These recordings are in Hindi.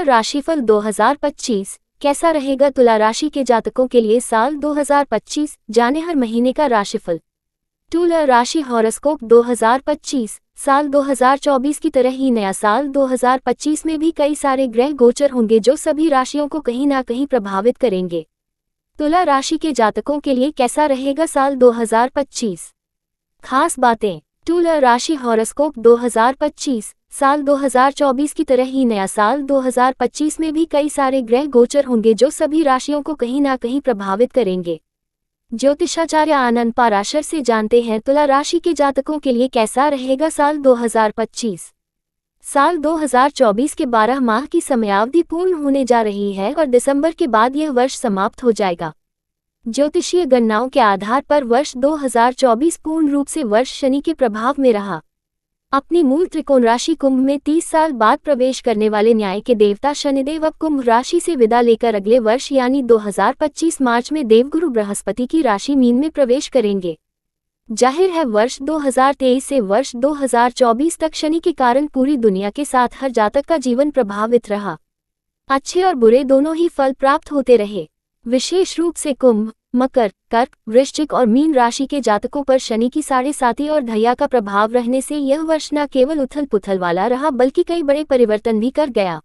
तुला राशिफल 2025 कैसा रहेगा तुला राशि के जातकों के लिए साल 2025। जाने हर महीने का राशिफल। तुला राशि हॉरोस्कोप 2025 साल 2024 की तरह ही नया साल 2025 में भी कई सारे ग्रह गोचर होंगे जो सभी राशियों को कहीं ना कहीं प्रभावित करेंगे। तुला राशि के जातकों के लिए कैसा रहेगा साल 2025? खास बातें। तुला राशि हॉरोस्कोप 2025 साल 2024 की तरह ही नया साल 2025 में भी कई सारे ग्रह गोचर होंगे जो सभी राशियों को कहीं ना कहीं प्रभावित करेंगे। ज्योतिषाचार्य आनंद पाराशर से जानते हैं तुला राशि के जातकों के लिए कैसा रहेगा साल 2025। साल 2024 के 12 माह की समयावधि पूर्ण होने जा रही है और दिसंबर के बाद यह वर्ष समाप्त हो जाएगा। ज्योतिषीय गणनाओं के आधार पर वर्ष 2024 पूर्ण रूप से वर्ष शनि के प्रभाव में रहा। अपनी मूल त्रिकोण राशि कुंभ में 30 साल बाद प्रवेश करने वाले न्याय के देवता शनिदेव अब कुंभ राशि से विदा लेकर अगले वर्ष यानी 2025 मार्च में देवगुरु बृहस्पति की राशि मीन में प्रवेश करेंगे। जाहिर है वर्ष 2023 से वर्ष 2024 तक शनि के कारण पूरी दुनिया के साथ हर जातक का जीवन प्रभावित रहा। अच्छे और बुरे दोनों ही फल प्राप्त होते रहे। विशेष रूप से कुंभ, मकर, कर्क, वृश्चिक और मीन राशि के जातकों पर शनि की 7.5 और ढैया का प्रभाव रहने से यह वर्ष न केवल उथल पुथल वाला रहा बल्कि कई बड़े परिवर्तन भी कर गया।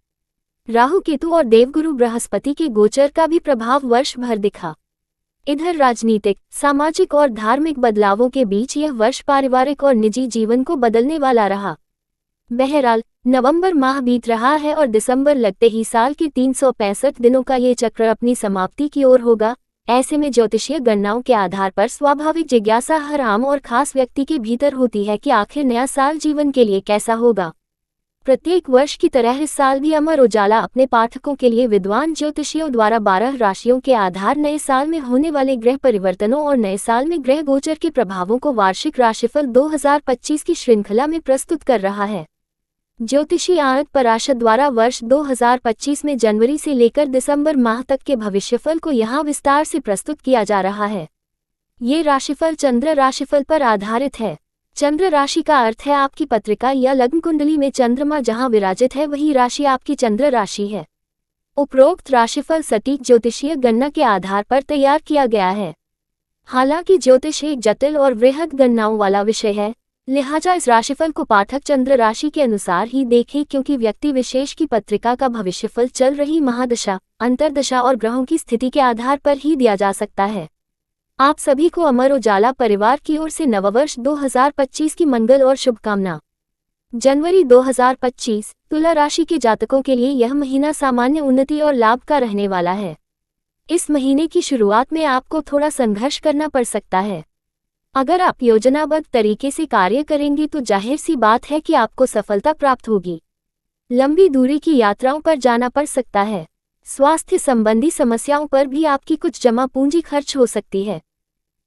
राहु केतु और देवगुरु बृहस्पति के गोचर का भी प्रभाव वर्ष भर दिखा। इधर राजनीतिक, सामाजिक और धार्मिक बदलावों के बीच यह वर्ष पारिवारिक और निजी जीवन को बदलने वाला रहा। बहरहाल नवंबर माह बीत रहा है और दिसंबर लगते ही साल के 365 दिनों का ये चक्र अपनी समाप्ति की ओर होगा। ऐसे में ज्योतिषीय गणनाओं के आधार पर स्वाभाविक जिज्ञासा हर आम और खास व्यक्ति के भीतर होती है कि आखिर नया साल जीवन के लिए कैसा होगा। प्रत्येक वर्ष की तरह इस साल भी अमर उजाला अपने पाठकों के लिए विद्वान ज्योतिषियों द्वारा 12 राशियों के आधार नए साल में होने वाले ग्रह परिवर्तनों और नए साल में ग्रह गोचर के प्रभावों को वार्षिक राशिफल 2025 की श्रृंखला में प्रस्तुत कर रहा है। ज्योतिषी आनंद पाराशर द्वारा वर्ष 2025 में जनवरी से लेकर दिसंबर माह तक के भविष्यफल को यहाँ विस्तार से प्रस्तुत किया जा रहा है। ये राशिफल चंद्र राशिफल पर आधारित है। चंद्र राशि का अर्थ है आपकी पत्रिका या लग्न कुंडली में चंद्रमा जहाँ विराजित है वही राशि आपकी चंद्र राशि है। उपरोक्त राशिफल सटीक ज्योतिषीय गणना के आधार पर तैयार किया गया है। हालांकि ज्योतिष एक जटिल और वृहद गणनाओं वाला विषय है, लिहाजा इस राशिफल को पाठक चंद्र राशि के अनुसार ही देखें क्योंकि व्यक्ति विशेष की पत्रिका का भविष्यफल चल रही महादशा, अंतर्दशा और ग्रहों की स्थिति के आधार पर ही दिया जा सकता है। आप सभी को अमर उजाला परिवार की ओर से नववर्ष 2025 की मंगल और शुभकामना। जनवरी 2025 तुला राशि के जातकों के लिए यह महीना सामान्य उन्नति और लाभ का रहने वाला है। इस महीने की शुरुआत में आपको थोड़ा संघर्ष करना पड़ सकता है। अगर आप योजनाबद्ध तरीके से कार्य करेंगे तो जाहिर सी बात है कि आपको सफलता प्राप्त होगी। लंबी दूरी की यात्राओं पर जाना पड़ सकता है। स्वास्थ्य संबंधी समस्याओं पर भी आपकी कुछ जमा पूंजी खर्च हो सकती है।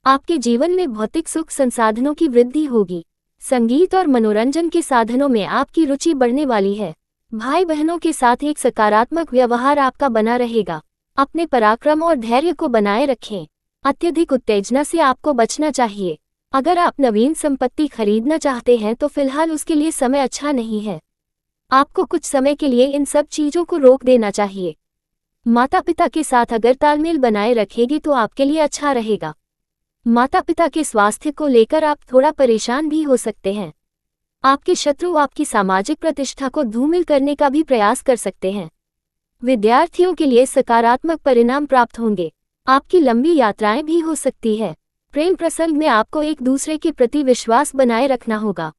आपके जीवन में भौतिक सुख संसाधनों की वृद्धि होगी। संगीत और मनोरंजन के साधनों में आपकी रुचि बढ़ने वाली है। भाई बहनों के साथ एक सकारात्मक व्यवहार आपका बना रहेगा। अपने पराक्रम और धैर्य को बनाए रखें। अत्यधिक उत्तेजना से आपको बचना चाहिए। अगर आप नवीन संपत्ति खरीदना चाहते हैं तो फिलहाल उसके लिए समय अच्छा नहीं है। आपको कुछ समय के लिए इन सब चीजों को रोक देना चाहिए। माता पिता के साथ अगर तालमेल बनाए रखेंगे तो आपके लिए अच्छा रहेगा। माता पिता के स्वास्थ्य को लेकर आप थोड़ा परेशान भी हो सकते हैं। आपके शत्रु आपकी सामाजिक प्रतिष्ठा को धूमिल करने का भी प्रयास कर सकते हैं। विद्यार्थियों के लिए सकारात्मक परिणाम प्राप्त होंगे। आपकी लंबी यात्राएं भी हो सकती है। प्रेम प्रसंग में आपको एक दूसरे के प्रति विश्वास बनाए रखना होगा।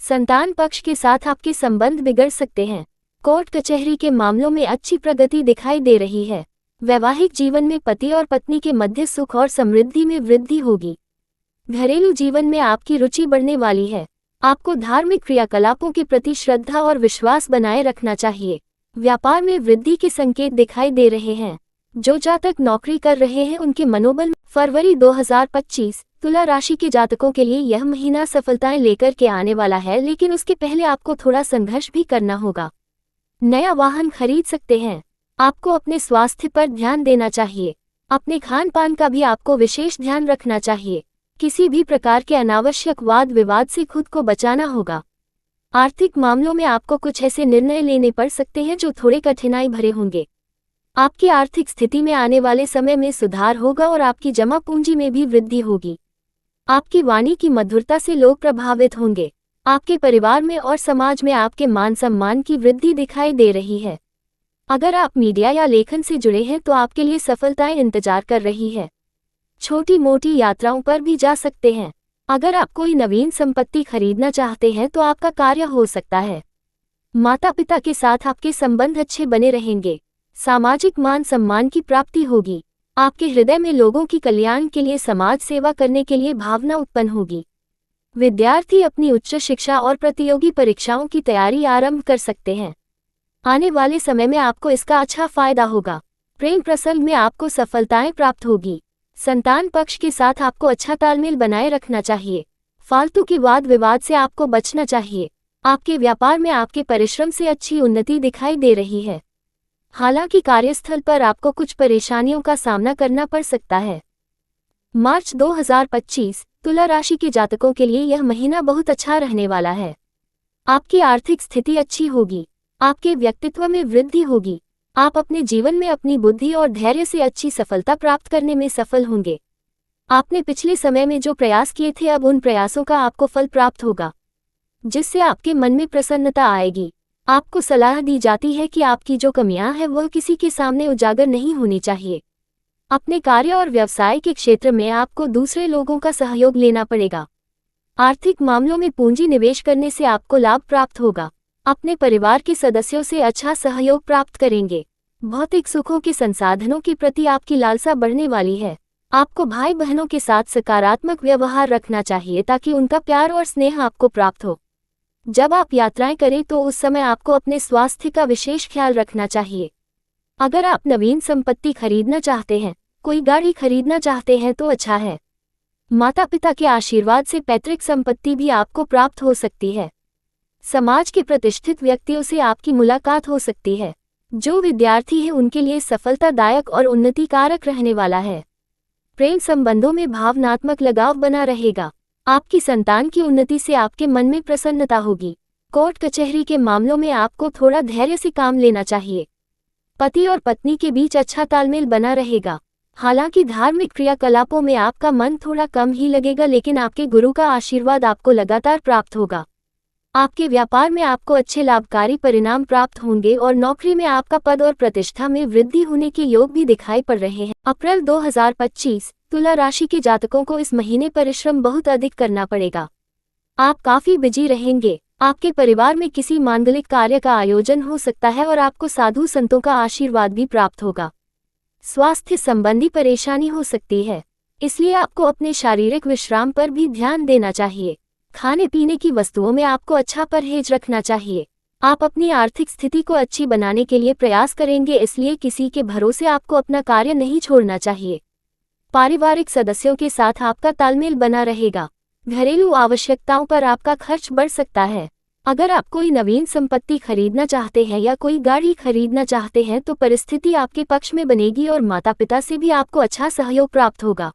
संतान पक्ष के साथ आपके संबंध बिगड़ सकते हैं। कोर्ट कचहरी के मामलों में अच्छी प्रगति दिखाई दे रही है। वैवाहिक जीवन में पति और पत्नी के मध्य सुख और समृद्धि में वृद्धि होगी। घरेलू जीवन में आपकी रुचि बढ़ने वाली है। आपको धार्मिक क्रियाकलापों के प्रति श्रद्धा और विश्वास बनाए रखना चाहिए। व्यापार में वृद्धि के संकेत दिखाई दे रहे हैं। जो जातक नौकरी कर रहे हैं उनके मनोबल। फरवरी 2025 तुला राशि के जातकों के लिए यह महीना सफलताएं लेकर के आने वाला है, लेकिन उसके पहले आपको थोड़ा संघर्ष भी करना होगा। नया वाहन खरीद सकते हैं। आपको अपने स्वास्थ्य पर ध्यान देना चाहिए। अपने खान पान का भी आपको विशेष ध्यान रखना चाहिए। किसी भी प्रकार के अनावश्यक वाद विवाद से खुद को बचाना होगा। आर्थिक मामलों में आपको कुछ ऐसे निर्णय लेने पड़ सकते हैं जो थोड़े कठिनाई भरे होंगे। आपकी आर्थिक स्थिति में आने वाले समय में सुधार होगा और आपकी जमा पूंजी में भी वृद्धि होगी। आपकी वाणी की मधुरता से लोग प्रभावित होंगे। आपके परिवार में और समाज में आपके मान सम्मान की वृद्धि दिखाई दे रही है। अगर आप मीडिया या लेखन से जुड़े हैं तो आपके लिए सफलताएं इंतजार कर रही है। छोटी मोटी यात्राओं पर भी जा सकते हैं। अगर आप कोई नवीन संपत्ति खरीदना चाहते हैं तो आपका कार्य हो सकता है। माता पिता के साथ आपके संबंध अच्छे बने रहेंगे। सामाजिक मान सम्मान की प्राप्ति होगी। आपके हृदय में लोगों की कल्याण के लिए समाज सेवा करने के लिए भावना उत्पन्न होगी। विद्यार्थी अपनी उच्च शिक्षा और प्रतियोगी परीक्षाओं की तैयारी आरंभ कर सकते हैं। आने वाले समय में आपको इसका अच्छा फायदा होगा। प्रेम प्रसंग में आपको सफलताएं प्राप्त होगी। संतान पक्ष के साथ आपको अच्छा तालमेल बनाए रखना चाहिए। फालतू की वाद विवाद से आपको बचना चाहिए। आपके व्यापार में आपके परिश्रम से अच्छी उन्नति दिखाई दे रही है। हालांकि कार्यस्थल पर आपको कुछ परेशानियों का सामना करना पड़ सकता है। मार्च 2025 तुला राशि के जातकों के लिए यह महीना बहुत अच्छा रहने वाला है। आपकी आर्थिक स्थिति अच्छी होगी। आपके व्यक्तित्व में वृद्धि होगी। आप अपने जीवन में अपनी बुद्धि और धैर्य से अच्छी सफलता प्राप्त करने में सफल होंगे। आपने पिछले समय में जो प्रयास किए थे अब उन प्रयासों का आपको फल प्राप्त होगा, जिससे आपके मन में प्रसन्नता आएगी। आपको सलाह दी जाती है कि आपकी जो कमियां हैं वह किसी के सामने उजागर नहीं होनी चाहिए। अपने कार्य और व्यवसाय के क्षेत्र में आपको दूसरे लोगों का सहयोग लेना पड़ेगा। आर्थिक मामलों में पूंजी निवेश करने से आपको लाभ प्राप्त होगा। अपने परिवार के सदस्यों से अच्छा सहयोग प्राप्त करेंगे। भौतिक सुखों के संसाधनों के प्रति आपकी लालसा बढ़ने वाली है। आपको भाई बहनों के साथ सकारात्मक व्यवहार रखना चाहिए ताकि उनका प्यार और स्नेह आपको प्राप्त हो। जब आप यात्राएं करें तो उस समय आपको अपने स्वास्थ्य का विशेष ख्याल रखना चाहिए। अगर आप नवीन संपत्ति खरीदना चाहते हैं, कोई गाड़ी खरीदना चाहते हैं तो अच्छा है। माता पिता के आशीर्वाद से पैतृक संपत्ति भी आपको प्राप्त हो सकती है। समाज के प्रतिष्ठित व्यक्तियों से आपकी मुलाकात हो सकती है। जो विद्यार्थी हैं उनके लिए सफलतादायक और उन्नतिकारक रहने वाला है। प्रेम संबंधों में भावनात्मक लगाव बना रहेगा। आपकी संतान की उन्नति से आपके मन में प्रसन्नता होगी। कोर्ट कचहरी के मामलों में आपको थोड़ा धैर्य से काम लेना चाहिए। पति और पत्नी के बीच अच्छा तालमेल बना रहेगा। हालांकि धार्मिक क्रियाकलापों में आपका मन थोड़ा कम ही लगेगा, लेकिन आपके गुरु का आशीर्वाद आपको लगातार प्राप्त होगा। आपके व्यापार में आपको अच्छे लाभकारी परिणाम प्राप्त होंगे और नौकरी में आपका पद और प्रतिष्ठा में वृद्धि होने के योग भी दिखाई पड़ रहे हैं। अप्रैल 2025 तुला राशि के जातकों को इस महीने परिश्रम बहुत अधिक करना पड़ेगा। आप काफी बिजी रहेंगे। आपके परिवार में किसी मांगलिक कार्य का आयोजन हो सकता है और आपको साधु संतों का आशीर्वाद भी प्राप्त होगा। स्वास्थ्य संबंधी परेशानी हो सकती है, इसलिए आपको अपने शारीरिक विश्राम पर भी ध्यान देना चाहिए। खाने पीने की वस्तुओं में आपको अच्छा परहेज रखना चाहिए। आप अपनी आर्थिक स्थिति को अच्छी बनाने के लिए प्रयास करेंगे, इसलिए किसी के भरोसे आपको अपना कार्य नहीं छोड़ना चाहिए। पारिवारिक सदस्यों के साथ आपका तालमेल बना रहेगा। घरेलू आवश्यकताओं पर आपका खर्च बढ़ सकता है। अगर आप कोई नवीन संपत्ति खरीदना चाहते हैं या कोई गाड़ी खरीदना चाहते हैं तो परिस्थिति आपके पक्ष में बनेगी और माता पिता से भी आपको अच्छा सहयोग प्राप्त होगा।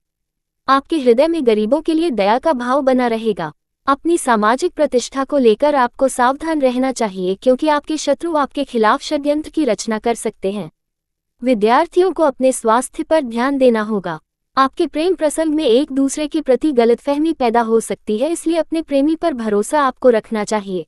आपके हृदय में गरीबों के लिए दया का भाव बना रहेगा। अपनी सामाजिक प्रतिष्ठा को लेकर आपको सावधान रहना चाहिए, क्योंकि आपके शत्रु आपके खिलाफ षड्यंत्र की रचना कर सकते हैं। विद्यार्थियों को अपने स्वास्थ्य पर ध्यान देना होगा। आपके प्रेम प्रसंग में एक दूसरे के प्रति गलतफहमी पैदा हो सकती है, इसलिए अपने प्रेमी पर भरोसा आपको रखना चाहिए।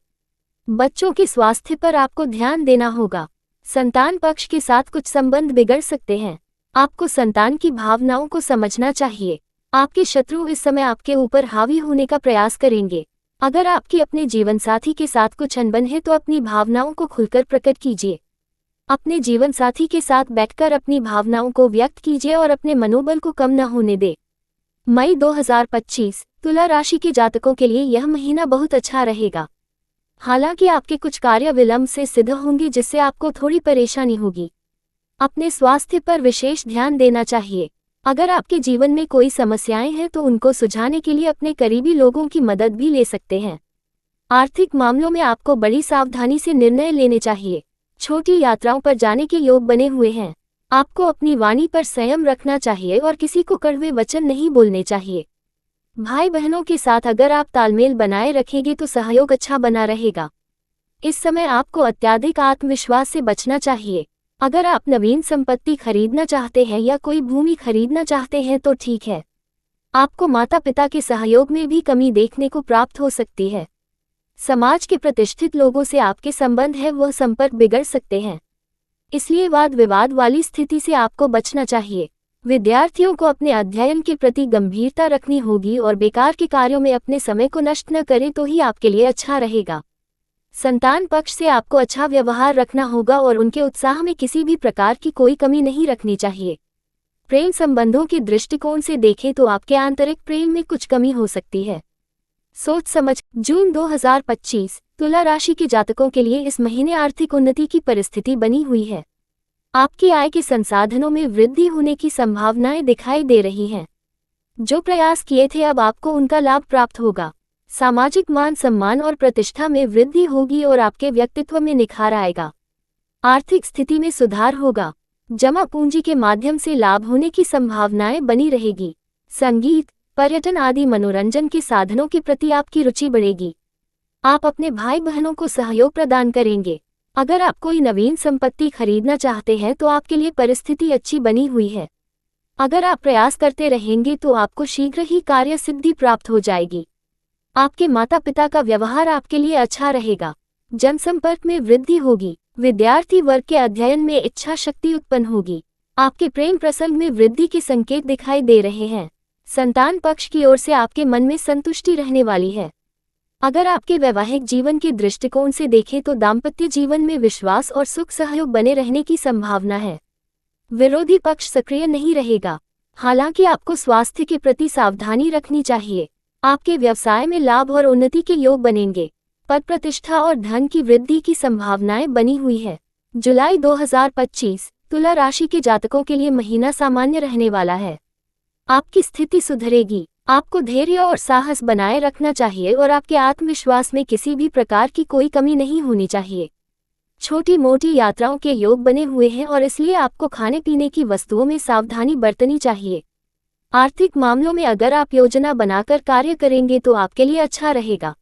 बच्चों के स्वास्थ्य पर आपको ध्यान देना होगा। संतान पक्ष के साथ कुछ संबंध बिगड़ सकते हैं। आपको संतान की भावनाओं को समझना चाहिए। आपके शत्रु इस समय आपके ऊपर हावी होने का प्रयास करेंगे। अगर आपकी अपने जीवन साथी के साथ कुछ अनबन है तो अपनी भावनाओं को खुलकर प्रकट कीजिए। अपने जीवन साथी के साथ बैठकर अपनी भावनाओं को व्यक्त कीजिए और अपने मनोबल को कम न होने दे। मई 2025 तुला राशि के जातकों के लिए यह महीना बहुत अच्छा रहेगा। हालांकि आपके कुछ कार्य विलंब से सिद्ध होंगे, जिससे आपको थोड़ी परेशानी होगी। अपने स्वास्थ्य पर विशेष ध्यान देना चाहिए। अगर आपके जीवन में कोई समस्याएं हैं तो उनको सुलझाने के लिए अपने करीबी लोगों की मदद भी ले सकते हैं। आर्थिक मामलों में आपको बड़ी सावधानी से निर्णय लेने चाहिए। छोटी यात्राओं पर जाने के योग बने हुए हैं। आपको अपनी वाणी पर संयम रखना चाहिए और किसी को कड़वे वचन नहीं बोलने चाहिए। भाई बहनों के साथ अगर आप तालमेल बनाए रखेंगे तो सहयोग अच्छा बना रहेगा। इस समय आपको अत्यधिक आत्मविश्वास से बचना चाहिए। अगर आप नवीन संपत्ति खरीदना चाहते हैं या कोई भूमि खरीदना चाहते हैं तो ठीक है। आपको माता पिता के सहयोग में भी कमी देखने को प्राप्त हो सकती है। समाज के प्रतिष्ठित लोगों से आपके संबंध है वह संपर्क बिगड़ सकते हैं, इसलिए वाद विवाद वाली स्थिति से आपको बचना चाहिए। विद्यार्थियों को अपने अध्ययन के प्रति गंभीरता रखनी होगी और बेकार के कार्यों में अपने समय को नष्ट न करें तो ही आपके लिए अच्छा रहेगा। संतान पक्ष से आपको अच्छा व्यवहार रखना होगा और उनके उत्साह में किसी भी प्रकार की कोई कमी नहीं रखनी चाहिए। प्रेम संबंधों के दृष्टिकोण से देखें तो आपके आंतरिक प्रेम में कुछ कमी हो सकती है। सोच समझ। जून 2025 तुला राशि के जातकों के लिए इस महीने आर्थिक उन्नति की परिस्थिति बनी हुई है। आपकी आय के संसाधनों में वृद्धि होने की संभावनाएं दिखाई दे रही हैं। जो प्रयास किए थे अब आपको उनका लाभ प्राप्त होगा। सामाजिक मान सम्मान और प्रतिष्ठा में वृद्धि होगी और आपके व्यक्तित्व में निखार आएगा। आर्थिक स्थिति में सुधार होगा। जमा पूंजी के माध्यम से लाभ होने की संभावनाएं बनी रहेगी। संगीत, पर्यटन आदि मनोरंजन के साधनों के प्रति आपकी रुचि बढ़ेगी। आप अपने भाई बहनों को सहयोग प्रदान करेंगे। अगर आप कोई नवीन संपत्ति खरीदना चाहते हैं तो आपके लिए परिस्थिति अच्छी बनी हुई है। अगर आप प्रयास करते रहेंगे तो आपको शीघ्र ही कार्य सिद्धि प्राप्त हो जाएगी। आपके माता पिता का व्यवहार आपके लिए अच्छा रहेगा। जनसंपर्क में वृद्धि होगी। विद्यार्थी वर्ग के अध्ययन में इच्छा शक्ति उत्पन्न होगी। आपके प्रेम प्रसंग में वृद्धि के संकेत दिखाई दे रहे हैं। संतान पक्ष की ओर से आपके मन में संतुष्टि रहने वाली है। अगर आपके वैवाहिक जीवन के दृष्टिकोण से देखें तो दाम्पत्य जीवन में विश्वास और सुख सहयोग बने रहने की संभावना है। विरोधी पक्ष सक्रिय नहीं रहेगा। हालांकि आपको स्वास्थ्य के प्रति सावधानी रखनी चाहिए। आपके व्यवसाय में लाभ और उन्नति के योग बनेंगे। पद प्रतिष्ठा और धन की वृद्धि की संभावनाएं बनी हुई है। जुलाई 2025 तुला राशि के जातकों के लिए महीना सामान्य रहने वाला है। आपकी स्थिति सुधरेगी। आपको धैर्य और साहस बनाए रखना चाहिए और आपके आत्मविश्वास में किसी भी प्रकार की कोई कमी नहीं होनी चाहिए। छोटी मोटी यात्राओं के योग बने हुए हैं और इसलिए आपको खाने पीने की वस्तुओं में सावधानी बरतनी चाहिए। आर्थिक मामलों में अगर आप योजना बनाकर कार्य करेंगे तो आपके लिए अच्छा रहेगा।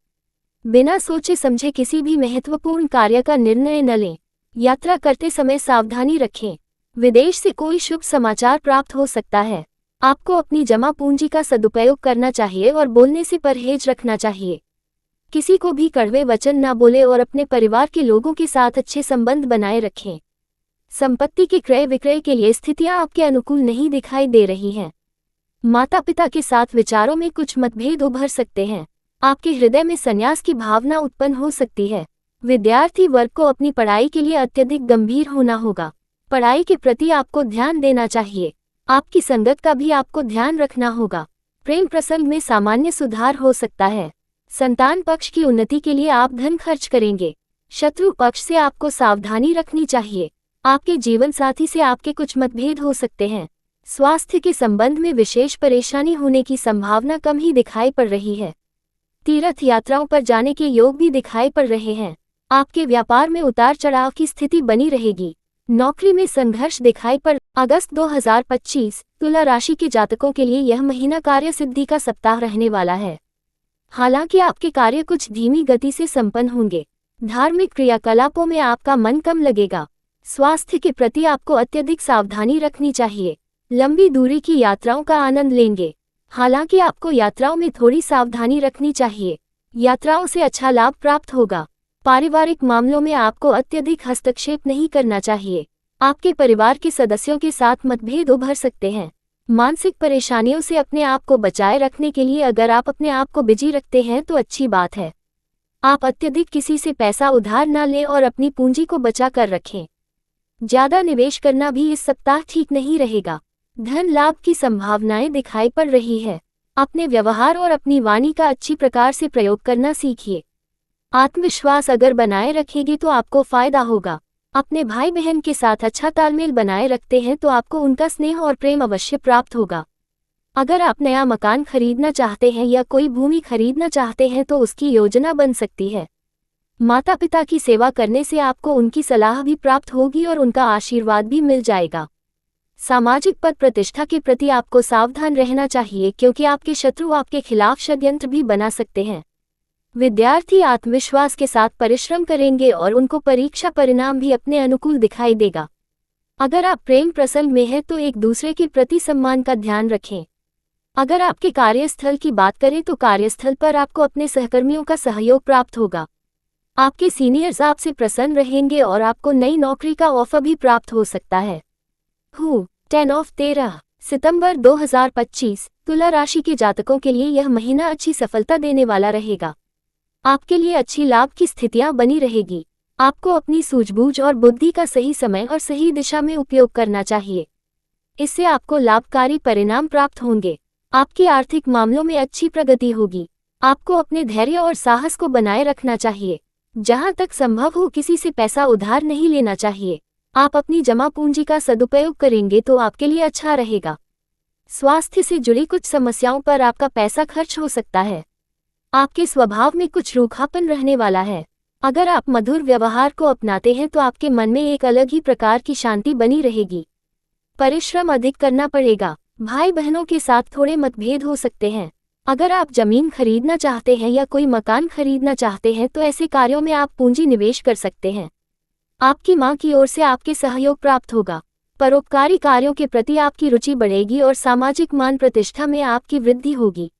बिना सोचे समझे किसी भी महत्वपूर्ण कार्य का निर्णय न लें। यात्रा करते समय सावधानी रखें। विदेश से कोई शुभ समाचार प्राप्त हो सकता है। आपको अपनी जमा पूंजी का सदुपयोग करना चाहिए और बोलने से परहेज रखना चाहिए। किसी को भी कड़वे वचन न बोले और अपने परिवार के लोगों के साथ अच्छे संबंध बनाए रखें। संपत्ति के क्रय विक्रय के लिए स्थितियां आपके अनुकूल नहीं दिखाई दे रही हैं। माता पिता के साथ विचारों में कुछ मतभेद उभर सकते हैं। आपके हृदय में संन्यास की भावना उत्पन्न हो सकती है। विद्यार्थी वर्ग को अपनी पढ़ाई के लिए अत्यधिक गंभीर होना होगा। पढ़ाई के प्रति आपको ध्यान देना चाहिए। आपकी संगत का भी आपको ध्यान रखना होगा। प्रेम प्रसंग में सामान्य सुधार हो सकता है। संतान पक्ष की उन्नति के लिए आप धन खर्च करेंगे। शत्रु पक्ष से आपको सावधानी रखनी चाहिए। आपके जीवन साथी से आपके कुछ मतभेद हो सकते हैं। स्वास्थ्य के संबंध में विशेष परेशानी होने की संभावना कम ही दिखाई पड़ रही है। तीर्थ यात्राओं पर जाने के योग भी दिखाई पड़ रहे हैं। आपके व्यापार में उतार चढ़ाव की स्थिति बनी रहेगी। नौकरी में संघर्ष दिखाई पड़। अगस्त 2025 तुला राशि के जातकों के लिए यह महीना कार्य सिद्धि का सप्ताह रहने वाला है। हालांकि आपके कार्य कुछ धीमी गति से संपन्न होंगे। धार्मिक क्रियाकलापों में आपका मन कम लगेगा। स्वास्थ्य के प्रति आपको अत्यधिक सावधानी रखनी चाहिए। लंबी दूरी की यात्राओं का आनंद लेंगे। हालांकि आपको यात्राओं में थोड़ी सावधानी रखनी चाहिए। यात्राओं से अच्छा लाभ प्राप्त होगा। पारिवारिक मामलों में आपको अत्यधिक हस्तक्षेप नहीं करना चाहिए। आपके परिवार के सदस्यों के साथ मतभेद उभर सकते हैं। मानसिक परेशानियों से अपने आप को बचाए रखने के लिए अगर आप अपने आप को बिजी रखते हैं तो अच्छी बात है। आप अत्यधिक किसी से पैसा उधार न लें और अपनी पूंजी को बचा कर रखें। ज्यादा निवेश करना भी इस सप्ताह ठीक नहीं रहेगा। धन लाभ की संभावनाएं दिखाई पड़ रही है। अपने व्यवहार और अपनी वाणी का अच्छी प्रकार से प्रयोग करना सीखिए। आत्मविश्वास अगर बनाए रखेंगे तो आपको फायदा होगा। अपने भाई बहन के साथ अच्छा तालमेल बनाए रखते हैं तो आपको उनका स्नेह और प्रेम अवश्य प्राप्त होगा। अगर आप नया मकान खरीदना चाहते हैं या कोई भूमि खरीदना चाहते हैं तो उसकी योजना बन सकती है। माता पिता की सेवा करने से आपको उनकी सलाह भी प्राप्त होगी और उनका आशीर्वाद भी मिल जाएगा। सामाजिक पद प्रतिष्ठा के प्रति आपको सावधान रहना चाहिए क्योंकि आपके शत्रु आपके खिलाफ षड्यंत्र भी बना सकते हैं। विद्यार्थी आत्मविश्वास के साथ परिश्रम करेंगे और उनको परीक्षा परिणाम भी अपने अनुकूल दिखाई देगा। अगर आप प्रेम प्रसंग में हैं तो एक दूसरे के प्रति सम्मान का ध्यान रखें। अगर आपके कार्यस्थल की बात करें तो कार्यस्थल पर आपको अपने सहकर्मियों का सहयोग प्राप्त होगा। आपके सीनियर्स आपसे प्रसन्न रहेंगे और आपको नई नौकरी का ऑफर भी प्राप्त हो सकता है। 13 सितंबर 2025 तुला राशि के जातकों के लिए यह महीना अच्छी सफलता देने वाला रहेगा। आपके लिए अच्छी लाभ की स्थितियां बनी रहेगी। आपको अपनी सूझबूझ और बुद्धि का सही समय और सही दिशा में उपयोग करना चाहिए। इससे आपको लाभकारी परिणाम प्राप्त होंगे। आपकी आर्थिक मामलों में अच्छी प्रगति होगी। आपको अपने धैर्य और साहस को बनाए रखना चाहिए। जहां तक संभव हो किसी से पैसा उधार नहीं लेना चाहिए। आप अपनी जमा पूंजी का सदुपयोग करेंगे तो आपके लिए अच्छा रहेगा। स्वास्थ्य से जुड़ी कुछ समस्याओं पर आपका पैसा खर्च हो सकता है। आपके स्वभाव में कुछ रूखापन रहने वाला है। अगर आप मधुर व्यवहार को अपनाते हैं तो आपके मन में एक अलग ही प्रकार की शांति बनी रहेगी। परिश्रम अधिक करना पड़ेगा। भाई बहनों के साथ थोड़े मतभेद हो सकते हैं। अगर आप जमीन खरीदना चाहते हैं या कोई मकान खरीदना चाहते हैं तो ऐसे कार्यों में आप पूंजी निवेश कर सकते हैं। आपकी मां की ओर से आपके सहयोग प्राप्त होगा। परोपकारी कार्यों के प्रति आपकी रुचि बढ़ेगी और सामाजिक मान प्रतिष्ठा में आपकी वृद्धि होगी।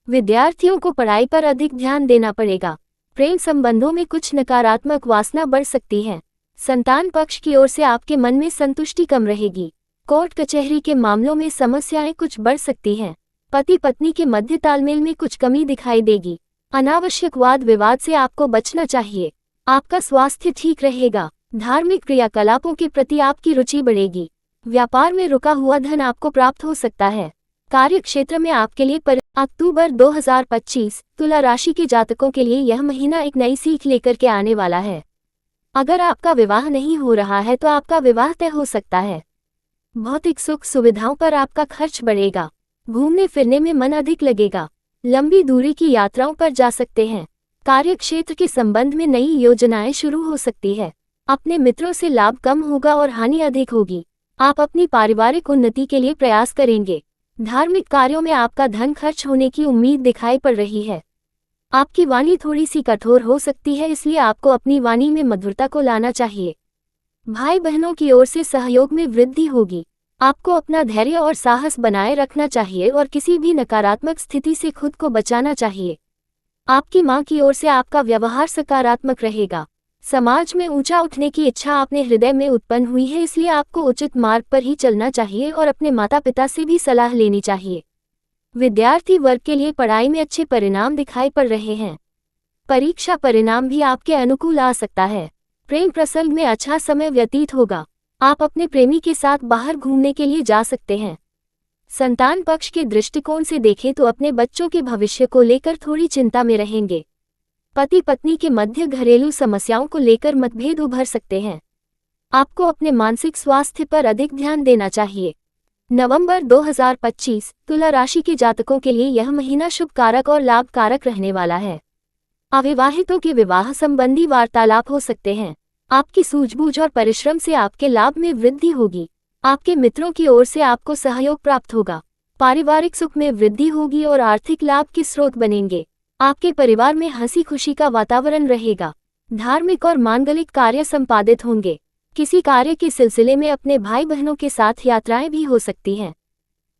विद्यार्थियों को पढ़ाई पर अधिक ध्यान देना पड़ेगा। प्रेम संबंधों में कुछ नकारात्मक वासना बढ़ सकती है। संतान पक्ष की ओर से आपके मन में संतुष्टि कम रहेगी। कोर्ट कचहरी के मामलों में समस्याएं कुछ बढ़ सकती हैं। पति पत्नी के मध्य तालमेल में कुछ कमी दिखाई देगी। अनावश्यक वाद विवाद से आपको बचना चाहिए। आपका स्वास्थ्य ठीक रहेगा। धार्मिक क्रियाकलापों के प्रति आपकी रुचि बढ़ेगी। व्यापार में रुका हुआ धन आपको प्राप्त हो सकता है। कार्य क्षेत्र में आपके लिए अक्टूबर 2025 तुला राशि के जातकों के लिए यह महीना एक नई सीख लेकर के आने वाला है। अगर आपका विवाह नहीं हो रहा है तो आपका विवाह तय हो सकता है। भौतिक सुख सुविधाओं पर आपका खर्च बढ़ेगा। घूमने फिरने में मन अधिक लगेगा। लंबी दूरी की यात्राओं पर जा सकते हैं। कार्यक्षेत्र के संबंध में नई योजनाएं शुरू हो सकती है। अपने मित्रों से लाभ कम होगा और हानि अधिक होगी। आप अपनी पारिवारिक उन्नति के लिए प्रयास करेंगे। धार्मिक कार्यों में आपका धन खर्च होने की उम्मीद दिखाई पड़ रही है। आपकी वाणी थोड़ी सी कठोर हो सकती है, इसलिए आपको अपनी वाणी में मधुरता को लाना चाहिए। भाई बहनों की ओर से सहयोग में वृद्धि होगी। आपको अपना धैर्य और साहस बनाए रखना चाहिए और किसी भी नकारात्मक स्थिति से खुद को बचाना चाहिए। आपकी मां की ओर से आपका व्यवहार सकारात्मक रहेगा। समाज में ऊंचा उठने की इच्छा आपने हृदय में उत्पन्न हुई है, इसलिए आपको उचित मार्ग पर ही चलना चाहिए और अपने माता पिता से भी सलाह लेनी चाहिए। विद्यार्थी वर्ग के लिए पढ़ाई में अच्छे परिणाम दिखाई पड़ रहे हैं। परीक्षा परिणाम भी आपके अनुकूल आ सकता है। प्रेम प्रसंग में अच्छा समय व्यतीत होगा। आप अपने प्रेमी के साथ बाहर घूमने के लिए जा सकते हैं। संतान पक्ष के दृष्टिकोण से देखें तो अपने बच्चों के भविष्य को लेकर थोड़ी चिंता में रहेंगे। पति पत्नी के मध्य घरेलू समस्याओं को लेकर मतभेद उभर सकते हैं। आपको अपने मानसिक स्वास्थ्य पर अधिक ध्यान देना चाहिए। नवंबर 2025 तुला राशि के जातकों के लिए यह महीना शुभ कारक और लाभकारक रहने वाला है। अविवाहितों के विवाह संबंधी वार्तालाप हो सकते हैं। आपकी सूझबूझ और परिश्रम से आपके लाभ में वृद्धि होगी। आपके मित्रों की ओर से आपको सहयोग प्राप्त होगा। पारिवारिक सुख में वृद्धि होगी और आर्थिक लाभ के स्रोत बनेंगे। आपके परिवार में हंसी खुशी का वातावरण रहेगा। धार्मिक और मांगलिक कार्य संपादित होंगे। किसी कार्य के सिलसिले में अपने भाई बहनों के साथ यात्राएं भी हो सकती हैं।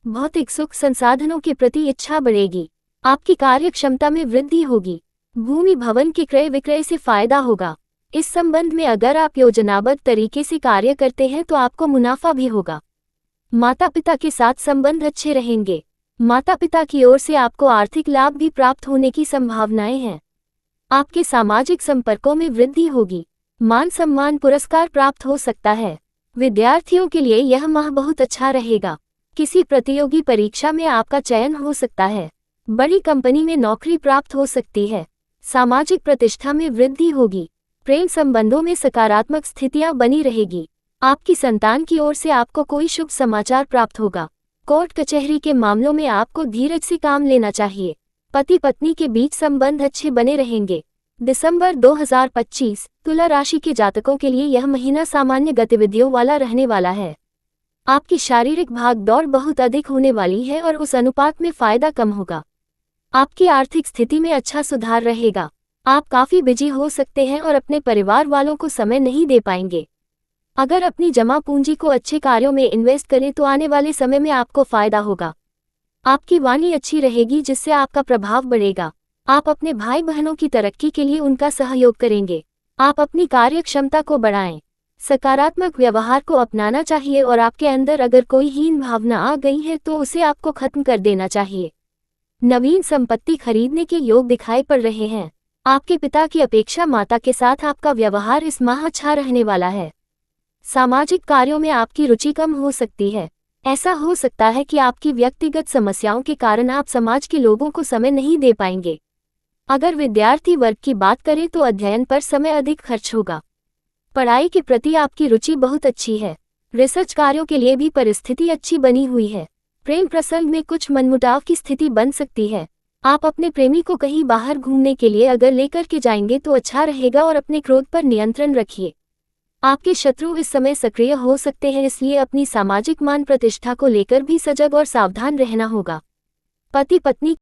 भौतिक सुख संसाधनों के प्रति इच्छा बढ़ेगी। आपकी कार्य क्षमता में वृद्धि होगी। भूमि भवन के क्रय विक्रय से फायदा होगा। इस संबंध में अगर आप योजनाबद्ध तरीके से कार्य करते हैं तो आपको मुनाफा भी होगा। माता पिता के साथ संबंध अच्छे रहेंगे। माता पिता की ओर से आपको आर्थिक लाभ भी प्राप्त होने की संभावनाएं हैं। आपके सामाजिक संपर्कों में वृद्धि होगी। मान सम्मान पुरस्कार प्राप्त हो सकता है। विद्यार्थियों के लिए यह माह बहुत अच्छा रहेगा। किसी प्रतियोगी परीक्षा में आपका चयन हो सकता है। बड़ी कंपनी में नौकरी प्राप्त हो सकती है। सामाजिक प्रतिष्ठा में वृद्धि होगी। प्रेम संबंधों में सकारात्मक स्थितियां बनी रहेगी। आपकी संतान की ओर से आपको कोई शुभ समाचार प्राप्त होगा। कोर्ट कचहरी के मामलों में आपको धीरज से काम लेना चाहिए। पति पत्नी के बीच संबंध अच्छे बने रहेंगे। दिसंबर 2025 तुला राशि के जातकों के लिए यह महीना सामान्य गतिविधियों वाला रहने वाला है। आपकी शारीरिक भागदौड़ बहुत अधिक होने वाली है और उस अनुपात में फायदा कम होगा। आपकी आर्थिक स्थिति में अच्छा सुधार रहेगा। आप काफी बिजी हो सकते हैं और अपने परिवार वालों को समय नहीं दे पाएंगे। अगर अपनी जमा पूंजी को अच्छे कार्यों में इन्वेस्ट करें तो आने वाले समय में आपको फायदा होगा। आपकी वाणी अच्छी रहेगी जिससे आपका प्रभाव बढ़ेगा। आप अपने भाई बहनों की तरक्की के लिए उनका सहयोग करेंगे। आप अपनी कार्य क्षमता को बढ़ाएं। सकारात्मक व्यवहार को अपनाना चाहिए और आपके अंदर अगर कोई हीन भावना आ गई है तो उसे आपको खत्म कर देना चाहिए। नवीन संपत्ति खरीदने के योग दिखाई पड़ रहे हैं। आपके पिता की अपेक्षा माता के साथ आपका व्यवहार इस माह अच्छा रहने वाला है। सामाजिक कार्यों में आपकी रुचि कम हो सकती है। ऐसा हो सकता है कि आपकी व्यक्तिगत समस्याओं के कारण आप समाज के लोगों को समय नहीं दे पाएंगे। अगर विद्यार्थी वर्ग की बात करें तो अध्ययन पर समय अधिक खर्च होगा। पढ़ाई के प्रति आपकी रुचि बहुत अच्छी है। रिसर्च कार्यों के लिए भी परिस्थिति अच्छी बनी हुई है। प्रेम प्रसंग में कुछ मनमुटाव की स्थिति बन सकती है। आप अपने प्रेमी को कहीं बाहर घूमने के लिए अगर लेकर के जाएंगे तो अच्छा रहेगा और अपने क्रोध पर नियंत्रण रखिए। आपके शत्रु इस समय सक्रिय हो सकते हैं, इसलिए अपनी सामाजिक मान प्रतिष्ठा को लेकर भी सजग और सावधान रहना होगा। पति पत्नी